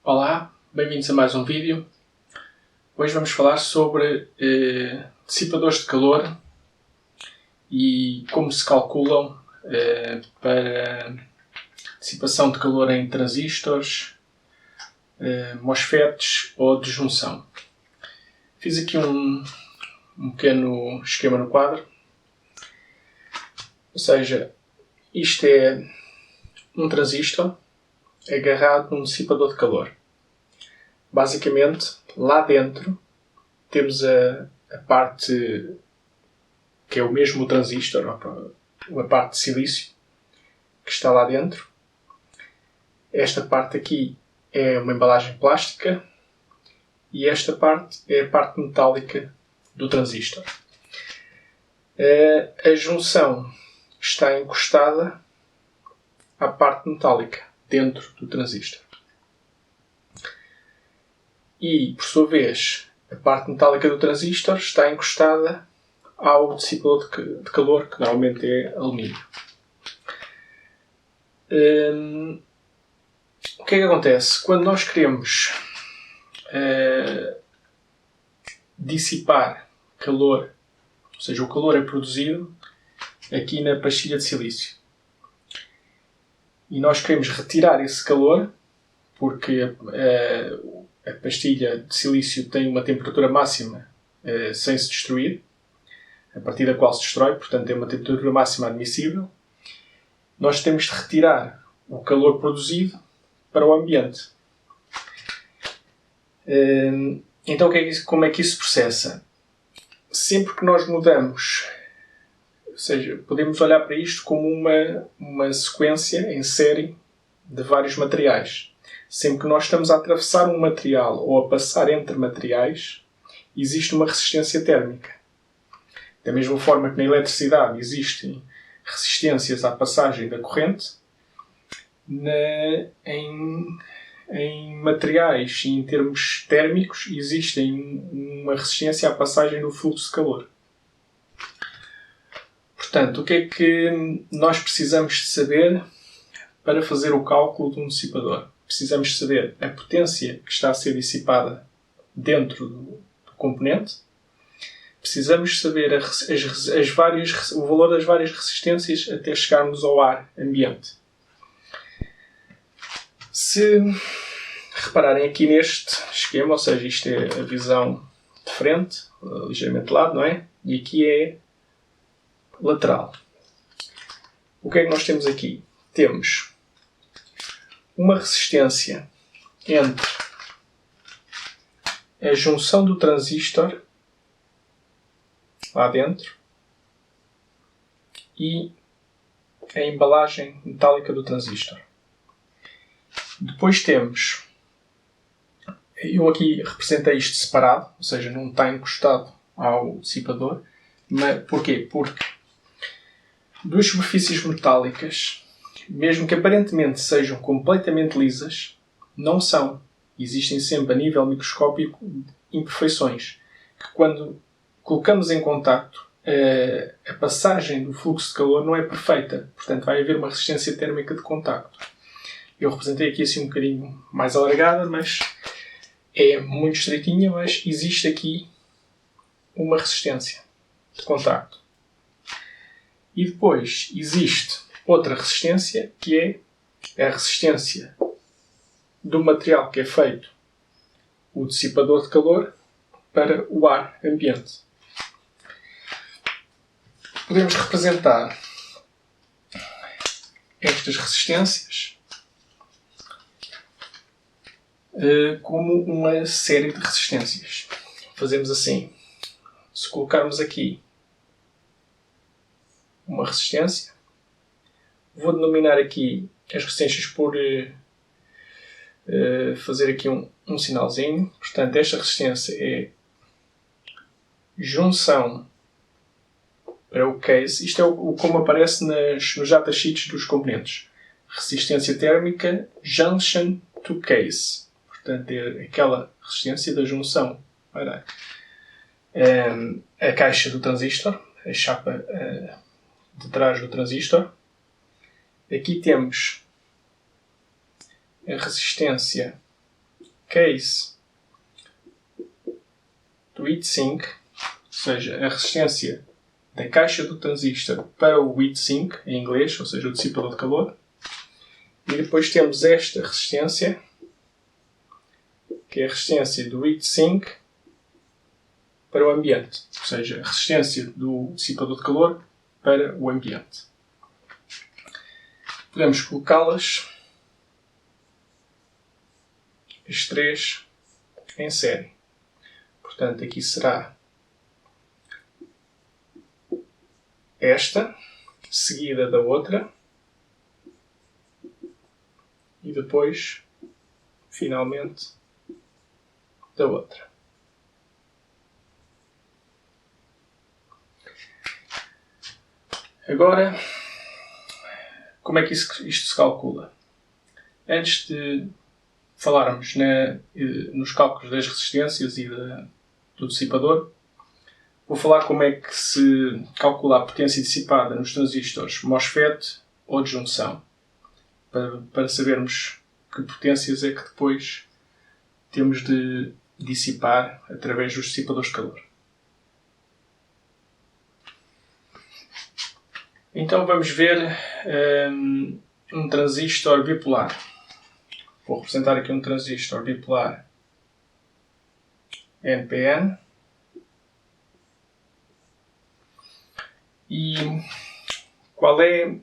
Olá, bem-vindos a mais um vídeo. Hoje vamos falar sobre dissipadores de calor e como se calculam para dissipação de calor em transistores, MOSFETs ou de junção. Fiz aqui um pequeno esquema no quadro, ou seja, isto é um transistor agarrado num dissipador de calor. Basicamente, lá dentro temos a parte que é o mesmo transistor, a parte de silício que está lá dentro. Esta parte aqui é uma embalagem plástica e esta parte é a parte metálica do transistor. A junção está encostada à parte metálica dentro do transistor. E, por sua vez, a parte metálica do transistor está encostada ao dissipador de calor, que normalmente é alumínio. O que é que acontece? Quando nós queremos dissipar calor, ou seja, o calor é produzido aqui na pastilha de silício. E nós queremos retirar esse calor, porque a pastilha de silício tem uma temperatura máxima sem se destruir, a partir da qual se destrói, portanto tem uma temperatura máxima admissível. Nós temos de retirar o calor produzido para o ambiente. Então como é que isso se processa? Sempre que nós mudamos, ou seja, podemos olhar para isto como uma sequência em série de vários materiais. Sempre que nós estamos a atravessar um material ou a passar entre materiais, existe uma resistência térmica. Da mesma forma que na eletricidade existem resistências à passagem da corrente, em materiais e em termos térmicos existem uma resistência à passagem do fluxo de calor. Portanto, o que é que nós precisamos de saber para fazer o cálculo de um dissipador? Precisamos de saber a potência que está a ser dissipada dentro do componente. Precisamos saber o valor das várias resistências até chegarmos ao ar ambiente. Se repararem aqui neste esquema, ou seja, isto é a visão de frente, ligeiramente de lado, não é? E aqui é lateral. O que é que nós temos aqui? Temos uma resistência entre a junção do transistor lá dentro e a embalagem metálica do transistor. Depois temos, eu aqui representei isto separado, ou seja, não está encostado ao dissipador. Mas porquê? Porque duas superfícies metálicas, mesmo que aparentemente sejam completamente lisas, não são. Existem sempre, a nível microscópico, imperfeições que, quando colocamos em contacto, a passagem do fluxo de calor não é perfeita. Portanto, vai haver uma resistência térmica de contacto. Eu representei aqui assim um bocadinho mais alargada, mas é muito estreitinha, mas existe aqui uma resistência de contacto. E depois existe outra resistência, que é a resistência do material que é feito o dissipador de calor para o ar ambiente. Podemos representar estas resistências como uma série de resistências. Fazemos assim. Se colocarmos aqui uma resistência, vou denominar aqui as resistências por fazer aqui um sinalzinho. Portanto, esta resistência é junção para o case. Isto é como aparece nos datasheets dos componentes. Resistência térmica junction to case. Portanto, é aquela resistência da junção para a caixa do transistor, a chapa de trás do transistor. Aqui temos a resistência case do heatsink, ou seja, a resistência da caixa do transistor para o heatsink, em inglês, ou seja, o dissipador de calor. E depois temos esta resistência, que é a resistência do heatsink para o ambiente, ou seja, a resistência do dissipador de calor para o ambiente. Podemos colocá-las, as três, em série. Portanto, aqui será esta, seguida da outra, e depois, finalmente, da outra. Agora, como é que isto se calcula? Antes de falarmos nos cálculos das resistências e do dissipador, vou falar como é que se calcula a potência dissipada nos transistores MOSFET ou de junção, para sabermos que potências é que depois temos de dissipar através dos dissipadores de calor. Então vamos ver um transistor bipolar. Vou representar aqui um transistor bipolar NPN. E qual é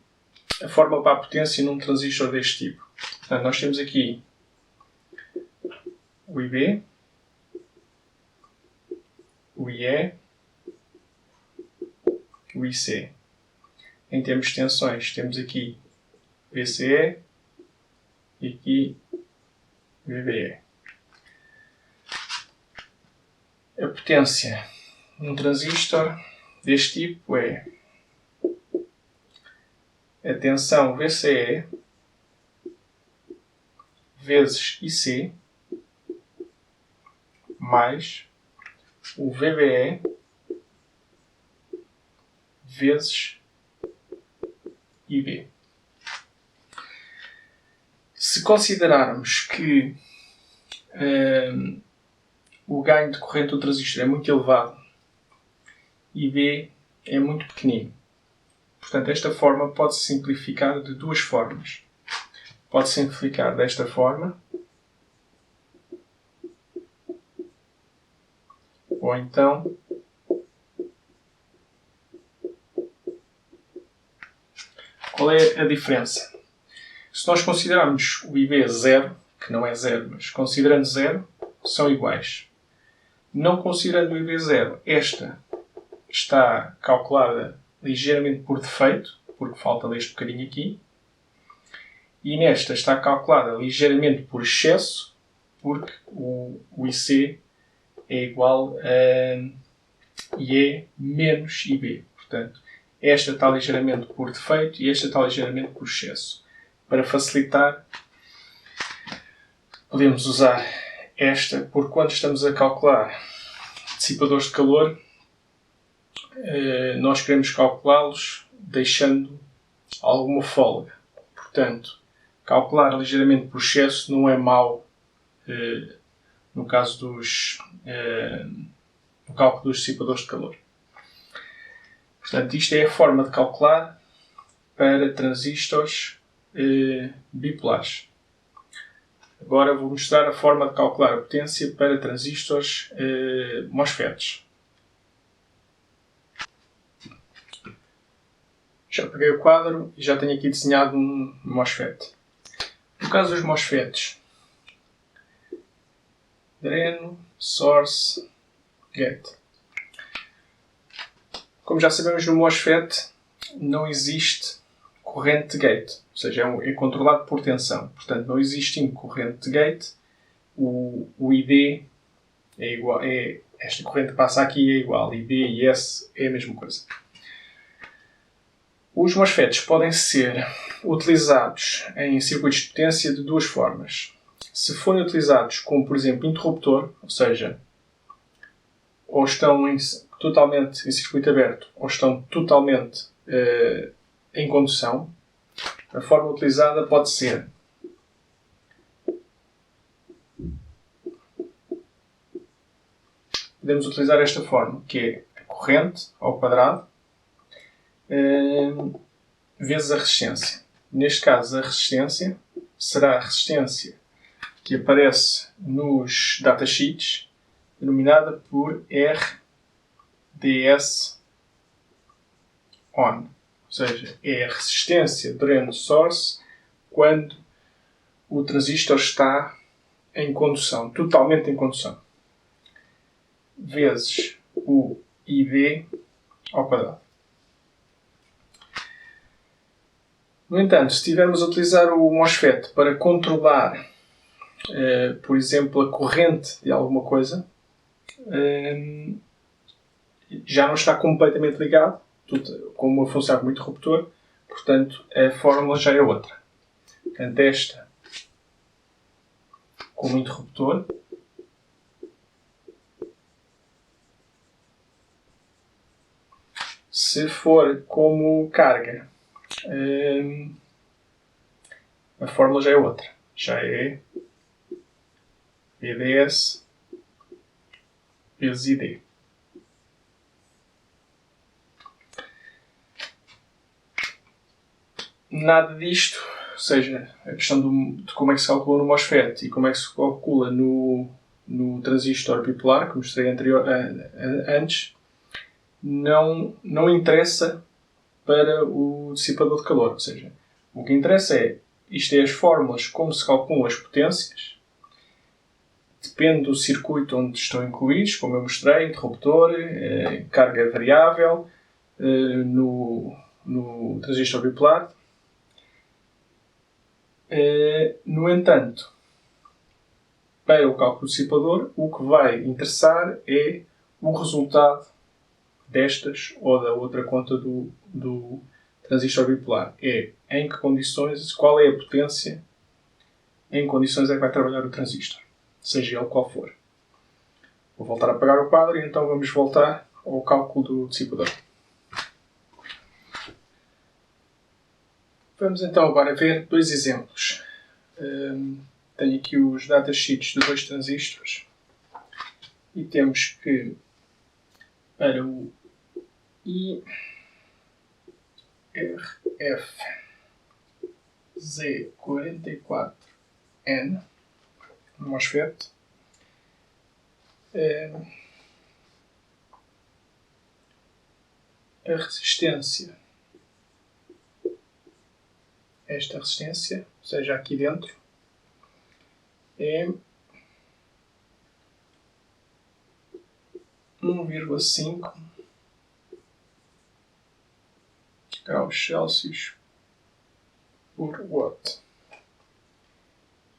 a fórmula para a potência num transistor deste tipo? Portanto, nós temos aqui o IB, o IE, o IC. Em termos de tensões, temos aqui VCE e aqui VBE. A potência num transistor deste tipo é a tensão VCE vezes IC mais o VBE vezes IB. Se considerarmos que o ganho de corrente do transistor é muito elevado e IB é muito pequenino, portanto, esta forma pode-se simplificar de duas formas. Pode simplificar desta forma, ou então qual é a diferença? Se nós considerarmos o IB zero, que não é zero, mas considerando zero, são iguais. Não considerando o IB zero, esta está calculada ligeiramente por defeito, porque falta este bocadinho aqui, e nesta está calculada ligeiramente por excesso, porque o IC é igual a IE menos IB. Portanto, esta está ligeiramente por defeito e esta está ligeiramente por excesso. Para facilitar, podemos usar esta, porque quando estamos a calcular dissipadores de calor, nós queremos calculá-los deixando alguma folga. Portanto, calcular ligeiramente por excesso não é mau no caso no cálculo dos dissipadores de calor. Portanto, isto é a forma de calcular para transistores bipolares. Agora vou mostrar a forma de calcular a potência para transistores MOSFETs. Já peguei o quadro e já tenho aqui desenhado um MOSFET. No caso dos MOSFETs, dreno, source, gate. Como já sabemos, no MOSFET não existe corrente de gate, ou seja, é controlado por tensão. Portanto, não existindo corrente de gate, o ID é igual, esta corrente que passa aqui é igual, IB e S é a mesma coisa. Os MOSFETs podem ser utilizados em circuitos de potência de duas formas. Se forem utilizados como, por exemplo, interruptor, ou seja, ou estão totalmente em circuito aberto, ou estão totalmente em condução, a forma utilizada pode ser podemos utilizar esta forma, que é a corrente ao quadrado vezes a resistência. Neste caso, a resistência será a resistência que aparece nos datasheets, denominada por RDS ON. Ou seja, é a resistência drain source quando o transistor está em condução, totalmente em condução, vezes o ID ao quadrado. No entanto, se estivermos a utilizar o MOSFET para controlar, por exemplo, a corrente de alguma coisa, já não está completamente ligado, como uma função como interruptor, portanto, a fórmula já é outra. Portanto, esta como interruptor, se for como carga, a fórmula já é outra. Já é VDS vezes ID. Nada disto, ou seja, a questão de como é que se calcula no MOSFET e como é que se calcula no transistor bipolar, que mostrei antes, não interessa para o dissipador de calor. Ou seja, o que interessa é, isto é as fórmulas, como se calculam as potências, depende do circuito onde estão incluídos, como eu mostrei, interruptor, carga variável, no transistor bipolar. No entanto, para o cálculo do dissipador, o que vai interessar é o resultado destas ou da outra conta do transistor bipolar. É em que condições, qual é a potência, em que condições é que vai trabalhar o transistor, seja ele qual for. Vou voltar a apagar o quadro e então vamos voltar ao cálculo do dissipador. Vamos então agora ver dois exemplos. Tenho aqui os datasheets de dois transistores e temos que para o IRFZ44N no MOSFET, a resistência, esta resistência, ou seja, aqui dentro, é 1,5 graus Celsius por watt.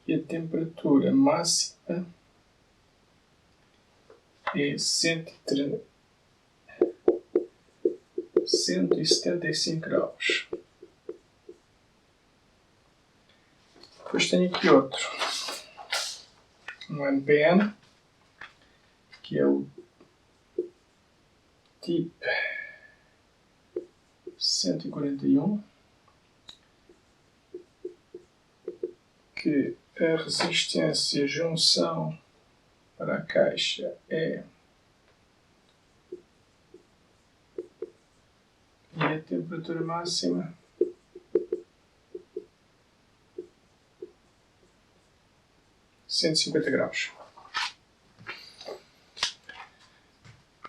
E a temperatura máxima é 175 graus. Depois tenho aqui outro, um NPN, que é o TIP 141, que a resistência junção para a caixa é e a temperatura máxima 150 graus.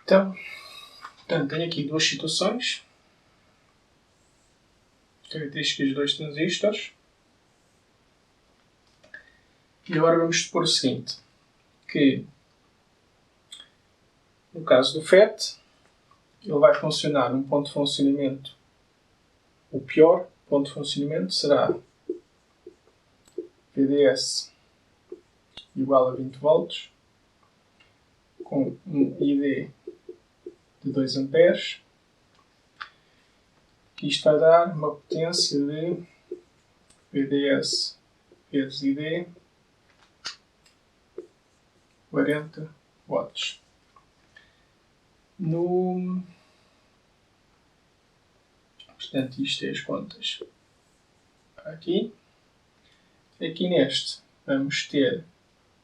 Então, tenho aqui duas situações, características de dois transistores. E agora vamos supor o seguinte, que no caso do FET, ele vai funcionar num ponto de funcionamento, o pior ponto de funcionamento será VDS igual a 20 volts, com um ID de 2 amperes, que isto vai dar uma potência de VDS vezes ID 40 watts. Portanto, isto é as contas aqui. Aqui neste vamos ter,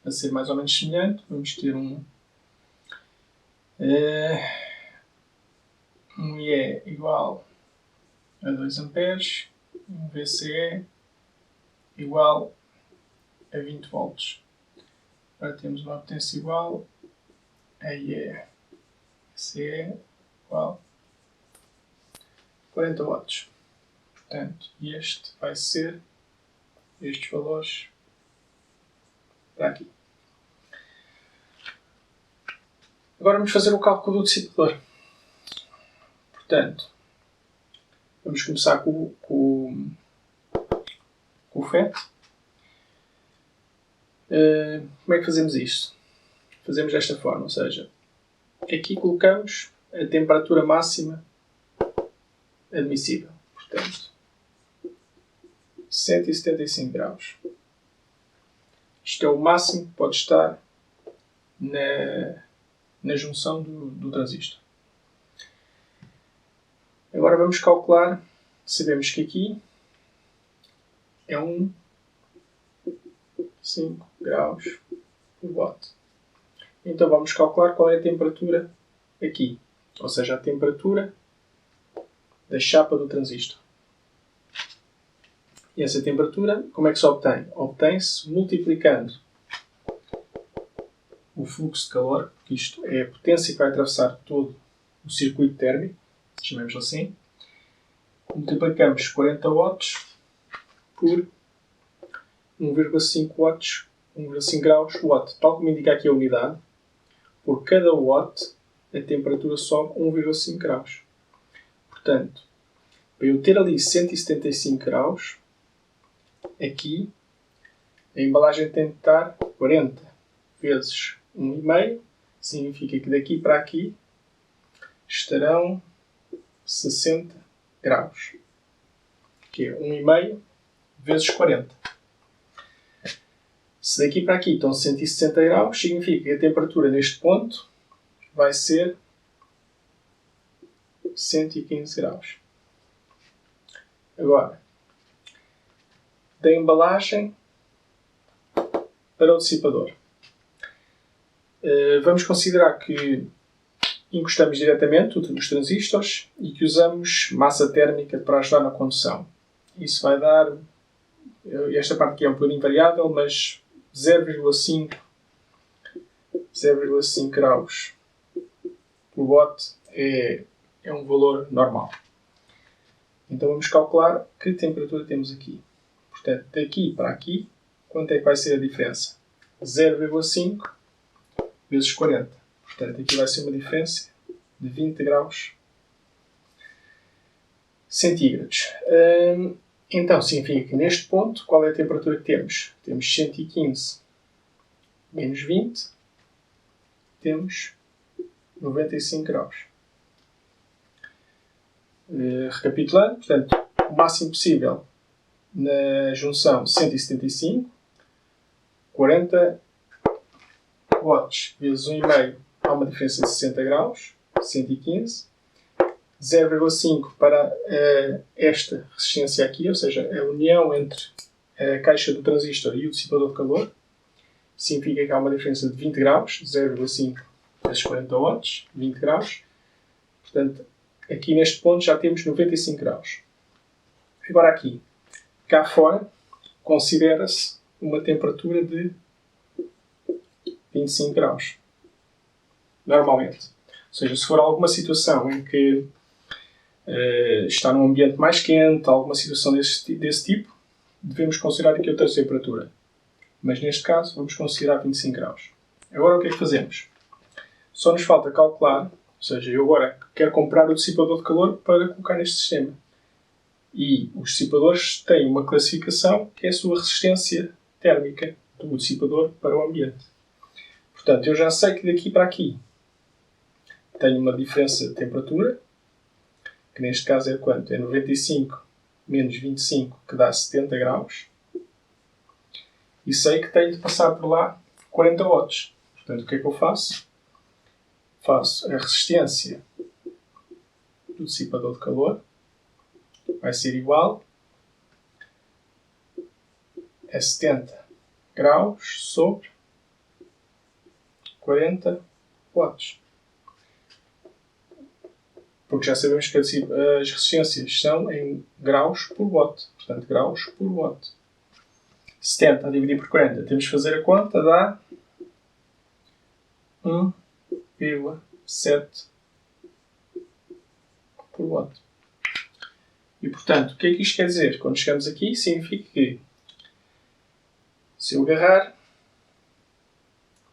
a ser mais ou menos semelhante, vamos ter Um IE igual a 2 amperes, um VCE igual a 20 volts. Agora temos uma potência igual a IE. VCE igual a 40 watts. Portanto, este vai ser estes valores para aqui. Agora vamos fazer o cálculo do dissipador. Portanto, vamos começar com o FET. Como é que fazemos isto? Fazemos desta forma, ou seja, aqui colocamos a temperatura máxima admissível. Portanto, 175 graus. Isto é o máximo que pode estar na junção do transistor. Agora vamos calcular, sabemos que aqui é 5 graus por watt. Então vamos calcular qual é a temperatura aqui, ou seja, a temperatura da chapa do transistor. E essa temperatura, como é que se obtém? Obtém-se multiplicando o fluxo de calor, que isto é a potência que vai atravessar todo o circuito térmico, chamemos assim. Multiplicamos 40 watts por 1,5 watts, 1,5 graus watt. Tal como indica aqui a unidade, por cada watt a temperatura sobe 1,5 graus. Portanto, para eu ter ali 175 graus, aqui a embalagem tem de estar 40 vezes 1,5, significa que daqui para aqui estarão 60 graus, que é 1,5 vezes 40. Se daqui para aqui estão 160 graus, significa que a temperatura neste ponto vai ser 115 graus. Agora, da embalagem para o dissipador. Vamos considerar que encostamos diretamente os transistores e que usamos massa térmica para ajudar na condução. Isso vai dar, esta parte aqui é um bocadinho variável, mas 0,5 graus por watt é um valor normal. Então vamos calcular que temperatura temos aqui. Portanto, daqui para aqui, quanto é que vai ser a diferença? 0,5 vezes 40. Portanto, aqui vai ser uma diferença de 20 graus centígrados. Então, significa que neste ponto, qual é a temperatura que temos? Temos 115 menos 20, temos 95 graus. Recapitulando, portanto, o máximo possível na junção 175, 40 watts vezes 1,5 há uma diferença de 60 graus, 115. 0,5 para esta resistência aqui, ou seja, a união entre a caixa do transistor e o dissipador de calor, significa que há uma diferença de 20 graus, 0,5 vezes 40 watts, 20 graus. Portanto, aqui neste ponto já temos 95 graus. Agora aqui, cá fora, considera-se uma temperatura de 25 graus. Normalmente. Ou seja, se for alguma situação em que está num ambiente mais quente, alguma situação desse tipo, devemos considerar aqui outra temperatura. Mas neste caso, vamos considerar 25 graus. Agora o que é que fazemos? Só nos falta calcular, ou seja, eu agora quero comprar o dissipador de calor para colocar neste sistema. E os dissipadores têm uma classificação que é a sua resistência térmica do dissipador para o ambiente. Portanto, eu já sei que daqui para aqui tenho uma diferença de temperatura, que neste caso é quanto? É 95 menos 25, que dá 70 graus. E sei que tenho de passar por lá 40 watts. Portanto, o que é que eu faço? Faço a resistência do dissipador de calor. Vai ser igual a 70 graus sobre 40 watts. porque já sabemos que as resistências são em graus por watt. Portanto, graus por watt. 70 a dividir por 40. Temos que fazer a conta, dá 1,7 por watt. E, portanto, o que é que isto quer dizer? Quando chegamos aqui, significa que se eu agarrar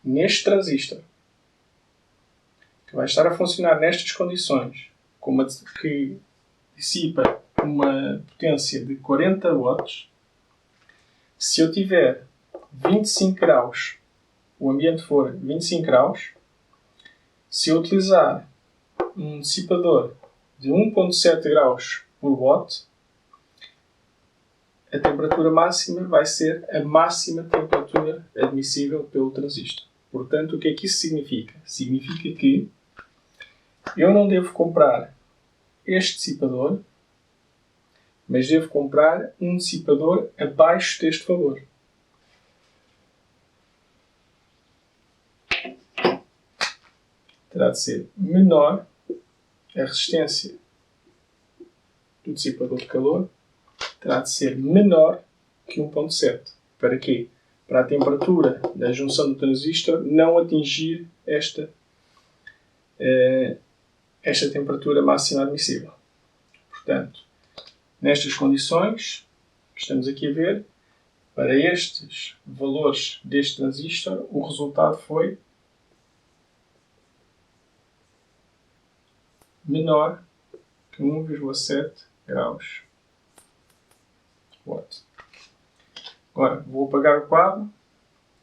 neste transistor, que vai estar a funcionar nestas condições, que dissipa uma potência de 40 watts, se eu tiver 25 graus, o ambiente for 25 graus, se eu utilizar um dissipador de 1,7 graus por watt, a temperatura máxima vai ser a máxima temperatura admissível pelo transistor. Portanto, o que é que isso significa? Significa que eu não devo comprar este dissipador, mas devo comprar um dissipador abaixo deste valor. Terá de ser menor a resistência do dissipador de calor, terá de ser menor que 1,7. Para quê? Para a temperatura da junção do transistor não atingir esta temperatura máxima admissível. Portanto, nestas condições que estamos aqui a ver, para estes valores deste transistor, o resultado foi menor que 1,7 graus watt. Agora, vou apagar o quadro,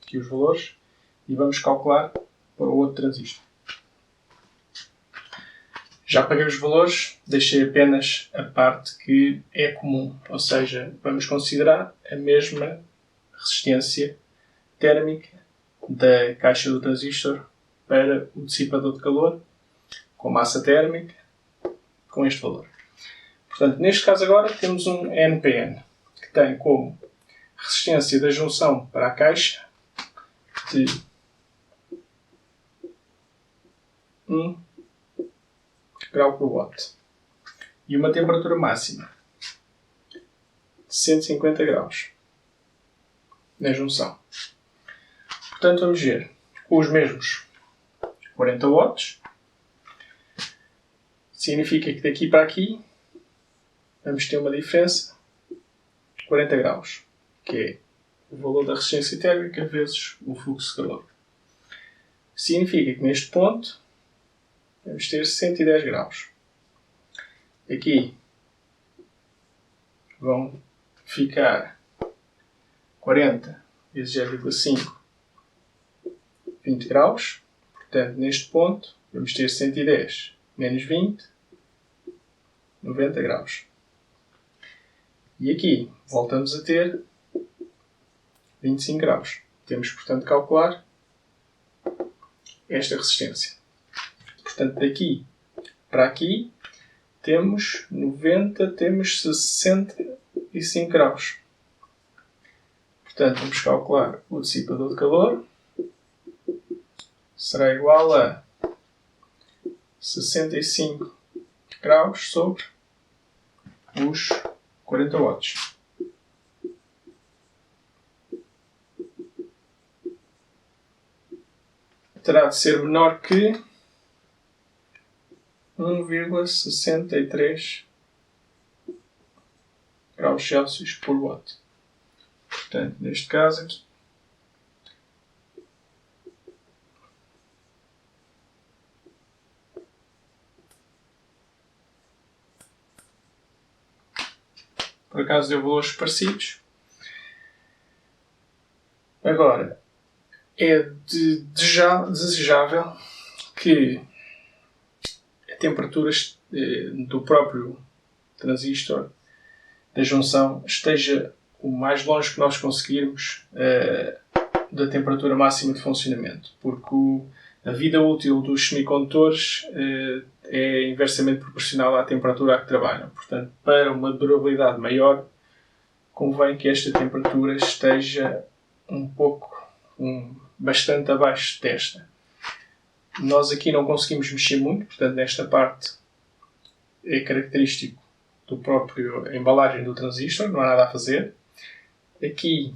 aqui os valores, e vamos calcular para o outro transistor. Já apaguei os valores, deixei apenas a parte que é comum, ou seja, vamos considerar a mesma resistência térmica da caixa do transistor para o dissipador de calor, com massa térmica, com este valor. Portanto, neste caso agora temos um NPN, que tem como resistência da junção para a caixa de 1 grau por watt e uma temperatura máxima de 150 graus na junção. Portanto, vamos ver com os mesmos 40 watts. Significa que daqui para aqui vamos ter uma diferença de 40 graus, que é o valor da resistência térmica vezes o fluxo de calor. Significa que neste ponto vamos ter 110 graus. Aqui vão ficar 40 vezes 0,5, 20 graus. Portanto, neste ponto vamos ter 110 menos 20, 90 graus. E aqui voltamos a ter 25 graus. Temos, portanto, de calcular esta resistência. Portanto, daqui para aqui temos 90, temos 65 graus. Portanto, vamos calcular o dissipador de calor. Será igual a 65 graus sobre os 40 watts. Terá de ser menor que 1,63 graus Celsius por watt. Portanto, neste caso aqui, por acaso deu valores parecidos. Agora, é desejável que a temperatura do próprio transistor da junção esteja o mais longe que nós conseguirmos da temperatura máxima de funcionamento, porque a vida útil dos semicondutores é inversamente proporcional à temperatura a que trabalham. Portanto, para uma durabilidade maior, convém que esta temperatura esteja bastante abaixo desta. Nós aqui não conseguimos mexer muito, portanto, nesta parte é característico do próprio embalagem do transistor, não há nada a fazer. Aqui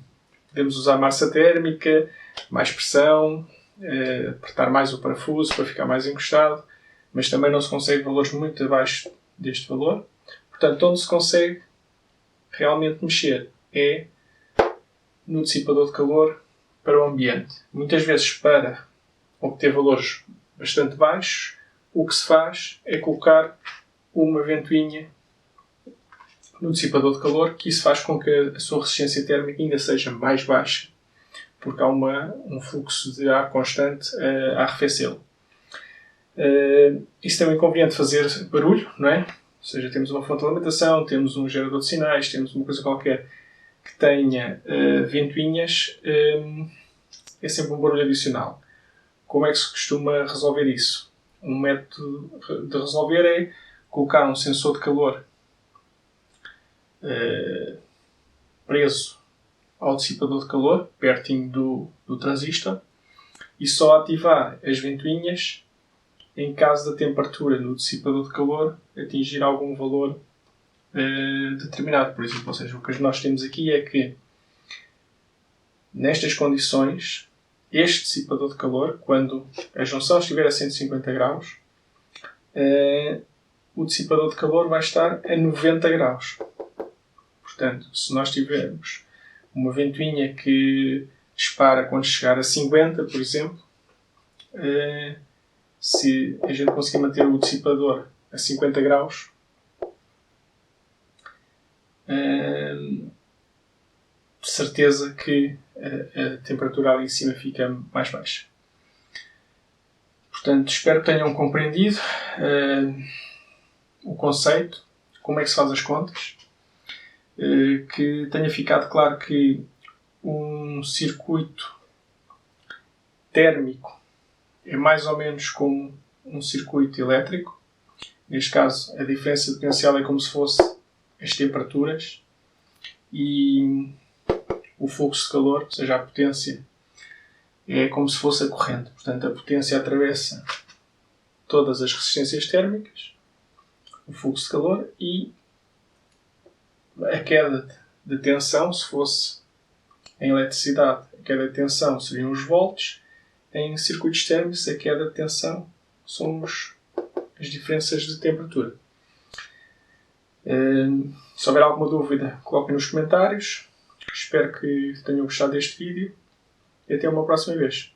podemos usar massa térmica, mais pressão, apertar mais o parafuso para ficar mais encostado, mas também não se consegue valores muito abaixo deste valor. Portanto, onde se consegue realmente mexer é no dissipador de calor para o ambiente. Muitas vezes, para obter valores bastante baixos, o que se faz é colocar uma ventoinha no dissipador de calor, que isso faz com que a sua resistência térmica ainda seja mais baixa, porque há um fluxo de ar constante a arrefecê-lo. Isso tem um inconveniente de fazer barulho, não é? Ou seja, temos uma fonte de alimentação, temos um gerador de sinais, temos uma coisa qualquer que tenha ventoinhas, é sempre um barulho adicional. Como é que se costuma resolver isso? Um método de resolver é colocar um sensor de calor preso ao dissipador de calor, pertinho do transistor, e só ativar as ventoinhas em caso da temperatura no dissipador de calor atingir algum valor determinado, por exemplo. Ou seja, o que nós temos aqui é que, nestas condições, este dissipador de calor, quando a junção estiver a 150 graus, o dissipador de calor vai estar a 90 graus. Portanto, se nós tivermos uma ventoinha que dispara quando chegar a 50, por exemplo, se a gente conseguir manter o dissipador a 50 graus, de certeza que a temperatura ali em cima fica mais baixa. Portanto, espero que tenham compreendido o conceito, como é que se faz as contas, que tenha ficado claro que um circuito térmico é mais ou menos como um circuito elétrico. Neste caso, a diferença de potencial é como se fosse as temperaturas e o fluxo de calor, ou seja, a potência, é como se fosse a corrente. Portanto, a potência atravessa todas as resistências térmicas, o fluxo de calor, e a queda de tensão, se fosse em eletricidade, a queda de tensão seriam os volts. Em circuitos térmicos, a queda de tensão são as diferenças de temperatura. Se houver alguma dúvida, coloquem nos comentários. Espero que tenham gostado deste vídeo e até uma próxima vez.